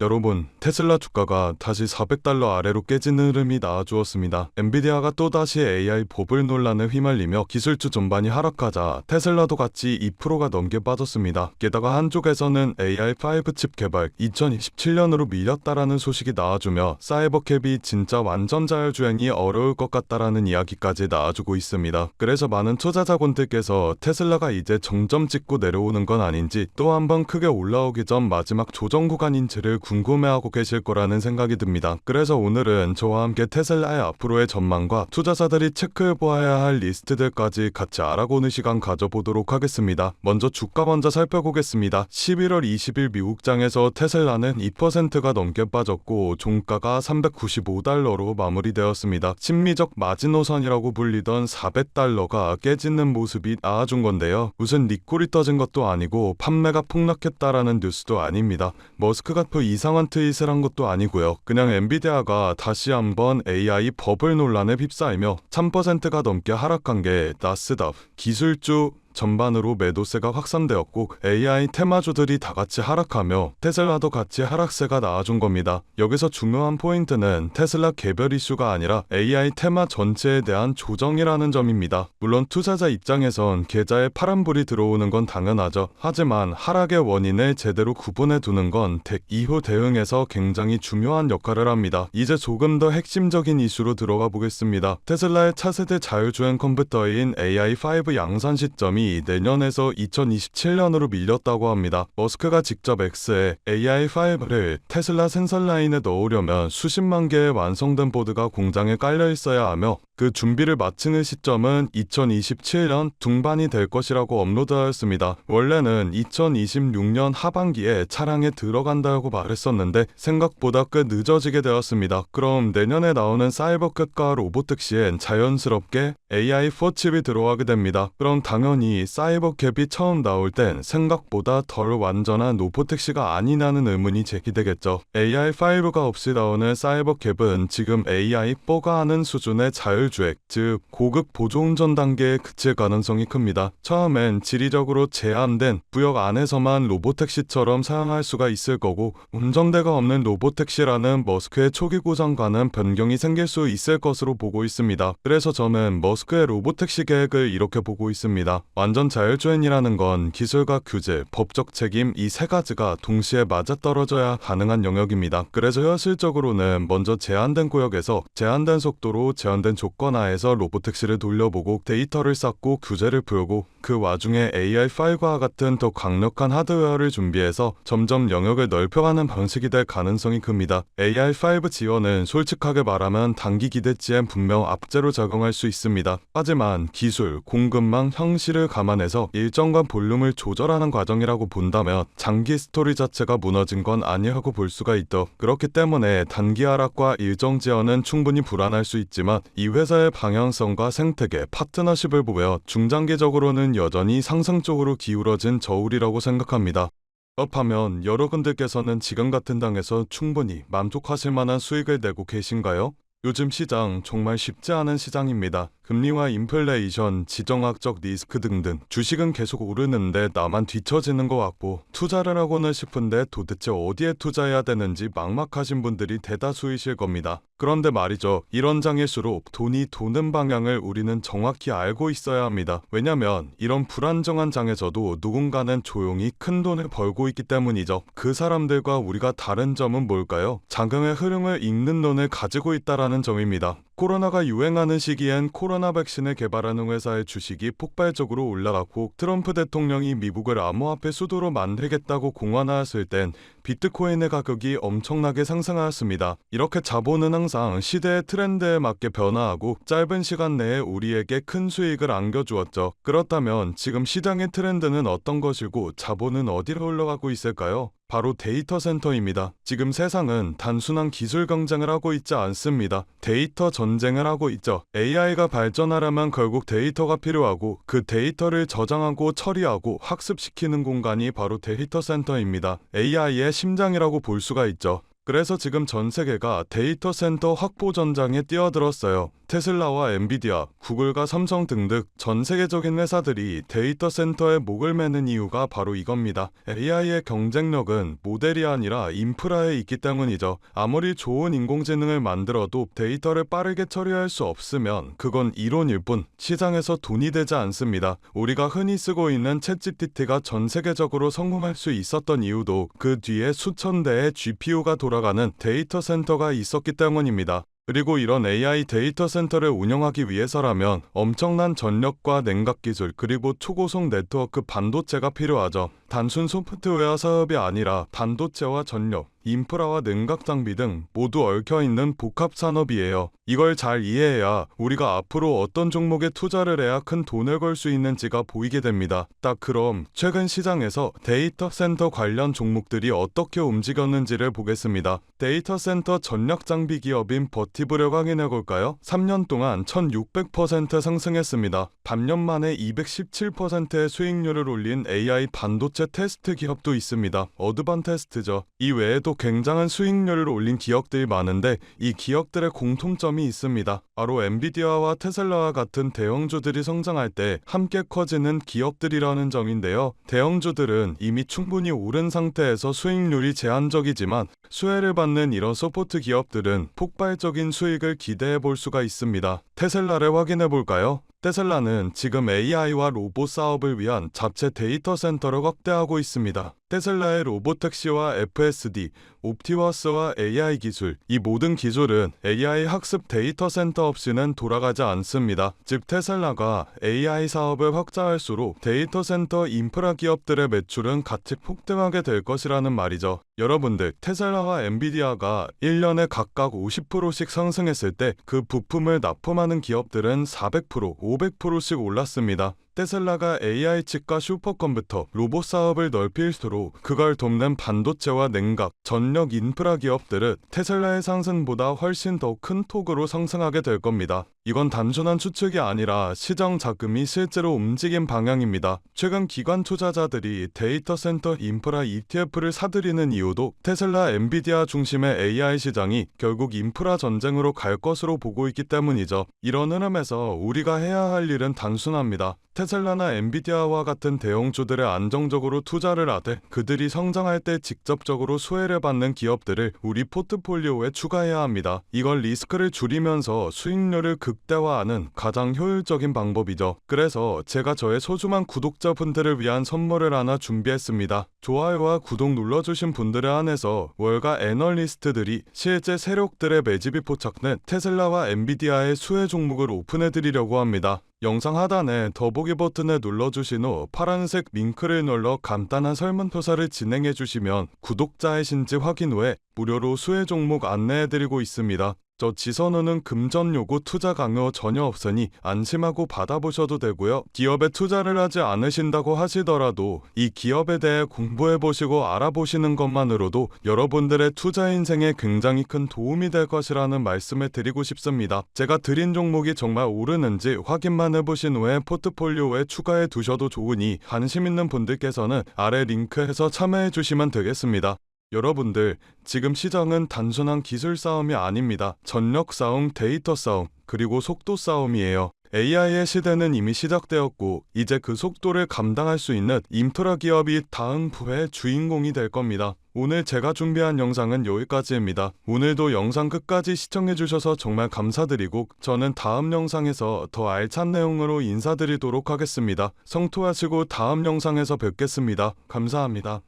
여러분, 테슬라 주가가 다시 400달러 아래로 깨지는 흐름이 나와주었습니다. 엔비디아가 또다시 AI 버블 논란에 휘말리며 기술주 전반이 하락하자 테슬라도 같이 2%가 넘게 빠졌습니다. 게다가 한쪽에서는 AI5 칩 개발 2027년으로 밀렸다라는 소식이 나와주며 사이버캡이 진짜 완전 자율주행이 어려울 것 같다라는 이야기까지 나와주고 있습니다. 그래서 많은 투자자분들께서 테슬라가 이제 정점 찍고 내려오는 건 아닌지 또 한 번 크게 올라오기 전 마지막 조정 구간인지를 궁금해하고 계실 거라는 생각이 듭니다. 그래서 오늘은 저와 함께 테슬라의 앞으로의 전망과 투자자들이 체크해보아야 할 리스트들까지 같이 알아보는 시간 가져보도록 하겠습니다. 먼저 주가 먼저 살펴보겠습니다. 11월 20일 미국장에서 테슬라는 2%가 넘게 빠졌고 종가가 395달러로 마무리되었습니다. 심리적 마지노선이라고 불리던 400달러가 깨지는 모습이 나와준 건데요. 무슨 리콜이 떠진 것도 아니고 판매가 폭락했다라는 뉴스도 아닙니다. 머스크가 또 이상한 트윗을 한 것도 아니고요. 그냥 엔비디아가 다시 한번 AI 버블 논란에 휩싸이며 1000%가 넘게 하락한 게 나스닥 기술주 전반으로 매도세가 확산되었고 AI 테마주들이 다같이 하락하며 테슬라도 같이 하락세가 나와준 겁니다. 여기서 중요한 포인트는 테슬라 개별 이슈가 아니라 AI 테마 전체에 대한 조정이라는 점입니다. 물론 투자자 입장에선 계좌에 파란불이 들어오는 건 당연하죠. 하지만 하락의 원인을 제대로 구분해 두는 건 이후 대응에서 굉장히 중요한 역할을 합니다. 이제 조금 더 핵심적인 이슈로 들어가 보겠습니다. 테슬라의 차세대 자율주행 컴퓨터인 AI5 양산 시점이 내년에서 2027년으로 밀렸다고 합니다. 머스크가 직접 X에 AI5를 테슬라 생산 라인에 넣으려면 수십만 개의 완성된 보드가 공장에 깔려 있어야 하며 그 준비를 마치는 시점은 2027년 중반이 될 것이라고 업로드하였습니다. 원래는 2026년 하반기에 차량에 들어간다고 말했었는데 생각보다 꽤 늦어지게 되었습니다. 그럼 내년에 나오는 사이버캡과 로보택시엔 자연스럽게 AI4 칩이 들어가게 됩니다. 그럼 당연히 사이버캡이 처음 나올 땐 생각보다 덜 완전한 로보택시가 아니냐는 의문이 제기되겠죠. AI5가 없이 나오는 사이버캡은 지금 AI4가 하는 수준의 자율주행, 즉 고급 보조운전 단계에 그칠 가능성이 큽니다. 처음엔 지리적으로 제한된 구역 안에서만 로보택시처럼 사용할 수가 있을 거고 운전대가 없는 로보택시라는 머스크의 초기 구상과는 변경이 생길 수 있을 것으로 보고 있습니다. 그래서 저는 머스크의 로보택시 계획을 이렇게 보고 있습니다. 완전 자율주행이라는 건 기술과 규제, 법적 책임 이 세 가지가 동시에 맞아떨어져야 가능한 영역입니다. 그래서 현실적으로는 먼저 제한된 구역에서 제한된 속도로 제한된 조건 하에서 로보택시를 돌려보고 데이터를 쌓고 규제를 풀고 그 와중에 AI5와 같은 더 강력한 하드웨어를 준비해서 점점 영역을 넓혀가는 방식이 될 가능성이 큽니다. AI5 지원은 솔직하게 말하면 단기 기대치엔 분명 압제로 작용할 수 있습니다. 하지만 기술, 공급망, 형식을 감안해서 일정과 볼륨을 조절하는 과정이라고 본다면 장기 스토리 자체가 무너진 건 아니라고 볼 수가 있죠. 그렇기 때문에 단기 하락과 일정 지연은 충분히 불안할 수 있지만 이 회사의 방향성과 생태계, 파트너십을 보며 중장기적으로는 여전히 상승 쪽으로 기울어진 저울이라고 생각합니다. 그렇다면 여러분들께서는 지금 같은 당에서 충분히 만족하실 만한 수익을 내고 계신가요? 요즘 시장 정말 쉽지 않은 시장입니다. 금리와 인플레이션, 지정학적 리스크 등등 주식은 계속 오르는데 나만 뒤처지는 것 같고 투자를 하고는 싶은데 도대체 어디에 투자해야 되는지 막막하신 분들이 대다수이실 겁니다. 그런데 말이죠. 이런 장일수록 돈이 도는 방향을 우리는 정확히 알고 있어야 합니다. 왜냐면 이런 불안정한 장에서도 누군가는 조용히 큰 돈을 벌고 있기 때문이죠. 그 사람들과 우리가 다른 점은 뭘까요? 장경의 흐름을 읽는 눈을 가지고 있다라는 점입니다. 코로나가 유행하는 시기엔 코로나 백신을 개발하는 회사의 주식이 폭발적으로 올라갔고 트럼프 대통령이 미국을 암호화폐 수도로 만들겠다고 공언하였을 땐 비트코인의 가격이 엄청나게 상승하였습니다. 이렇게 자본은 항상 시대의 트렌드에 맞게 변화하고 짧은 시간 내에 우리에게 큰 수익을 안겨주었죠. 그렇다면 지금 시장의 트렌드는 어떤 것이고 자본은 어디로 흘러가고 있을까요? 바로 데이터 센터입니다. 지금 세상은 단순한 기술 경쟁을 하고 있지 않습니다. 데이터 전쟁을 하고 있죠. AI가 발전하려면 결국 데이터가 필요하고 그 데이터를 저장하고 처리하고 학습시키는 공간이 바로 데이터 센터입니다. AI의 심장이라고 볼 수가 있죠. 그래서 지금 전 세계가 데이터 센터 확보 전장에 뛰어들었어요. 테슬라와 엔비디아, 구글과 삼성 등등 전 세계적인 회사들이 데이터 센터에 목을 매는 이유가 바로 이겁니다. AI의 경쟁력은 모델이 아니라 인프라에 있기 때문이죠. 아무리 좋은 인공지능을 만들어도 데이터를 빠르게 처리할 수 없으면 그건 이론일 뿐 시장에서 돈이 되지 않습니다. 우리가 흔히 쓰고 있는 챗GPT가 전 세계적으로 성공할 수 있었던 이유도 그 뒤에 수천 대의 GPU가 돌아가는 데이터 센터가 있었기 때문입니다. 그리고 이런 AI 데이터 센터를 운영하기 위해서라면 엄청난 전력과 냉각 기술 그리고 초고속 네트워크 반도체가 필요하죠. 단순 소프트웨어 사업이 아니라 반도체와 전력, 인프라와 냉각 장비 등 모두 얽혀있는 복합 산업이에요. 이걸 잘 이해해야 우리가 앞으로 어떤 종목에 투자를 해야 큰 돈을 벌 수 있는지가 보이게 됩니다. 딱 그럼 최근 시장에서 데이터 센터 관련 종목들이 어떻게 움직였는지를 보겠습니다. 데이터 센터 전력 장비 기업인 버티브를 확인해 볼까요? 3년 동안 1600% 상승했습니다. 반년 만에 217%의 수익률을 올린 AI 반도체 테스트 기업도 있습니다. 어드반테스트죠. 이 외에도 굉장한 수익률을 올린 기업들이 많은데 이 기업들의 공통점이 있습니다. 바로 엔비디아와 테슬라와 같은 대형주들이 성장할 때 함께 커지는 기업들이라는 점인데요. 대형주들은 이미 충분히 오른 상태에서 수익률이 제한적이지만 수혜를 받는 이런 서포트 기업들은 폭발적인 수익을 기대해 볼 수가 있습니다. 테슬라를 확인해 볼까요? 테슬라는 지금 AI와 로봇 사업을 위한 자체 데이터 센터를 확대하고 있습니다. 테슬라의 로보택시와 FSD, 옵티머스와 AI 기술, 이 모든 기술은 AI 학습 데이터 센터 없이는 돌아가지 않습니다. 즉 테슬라가 AI 사업을 확장할수록 데이터 센터 인프라 기업들의 매출은 같이 폭등하게 될 것이라는 말이죠. 여러분들, 테슬라와 엔비디아가 1년에 각각 50%씩 상승했을 때 그 부품을 납품하는 기업들은 400%, 500%씩 올랐습니다. 테슬라가 AI 칩과 슈퍼컴퓨터, 로봇 사업을 넓힐수록 그걸 돕는 반도체와 냉각, 전력 인프라 기업들은 테슬라의 상승보다 훨씬 더 큰 폭으로 상승하게 될 겁니다. 이건 단순한 추측이 아니라 시장 자금이 실제로 움직인 방향입니다. 최근 기관 투자자들이 데이터 센터 인프라 ETF를 사들이는 이유도 테슬라, 엔비디아 중심의 AI 시장이 결국 인프라 전쟁으로 갈 것으로 보고 있기 때문이죠. 이런 흐름에서 우리가 해야 할 일은 단순합니다. 테슬라나 엔비디아와 같은 대형주들에 안정적으로 투자를 하되 그들이 성장할 때 직접적으로 수혜를 받는 기업들을 우리 포트폴리오에 추가해야 합니다. 이걸 리스크를 줄이면서 수익률을 극대화하는 가장 효율적인 방법이죠. 그래서 제가 저의 소중한 구독자분들을 위한 선물을 하나 준비했습니다. 좋아요와 구독 눌러주신 분들에 한해서 월가 애널리스트들이 실제 세력들의 매집이 포착된 테슬라와 엔비디아의 수혜 종목을 오픈해드리려고 합니다. 영상 하단에 더보기 버튼을 눌러주신 후 파란색 링크를 눌러 간단한 설문조사를 진행해주시면 구독자이신지 확인 후에 무료로 수혜 종목 안내해드리고 있습니다. 저 지선우는 금전 요구 투자 강요 전혀 없으니 안심하고 받아보셔도 되고요. 기업에 투자를 하지 않으신다고 하시더라도 이 기업에 대해 공부해보시고 알아보시는 것만으로도 여러분들의 투자 인생에 굉장히 큰 도움이 될 것이라는 말씀을 드리고 싶습니다. 제가 드린 종목이 정말 오르는지 확인만 해보신 후에 포트폴리오에 추가해 두셔도 좋으니 관심 있는 분들께서는 아래 링크에서 참여해주시면 되겠습니다. 여러분들, 지금 시장은 단순한 기술 싸움이 아닙니다. 전력 싸움, 데이터 싸움, 그리고 속도 싸움이에요. AI의 시대는 이미 시작되었고 이제 그 속도를 감당할 수 있는 인프라 기업이 다음 부의 주인공이 될 겁니다. 오늘 제가 준비한 영상은 여기까지입니다. 오늘도 영상 끝까지 시청해주셔서 정말 감사드리고 저는 다음 영상에서 더 알찬 내용으로 인사드리도록 하겠습니다. 성투하시고 다음 영상에서 뵙겠습니다. 감사합니다.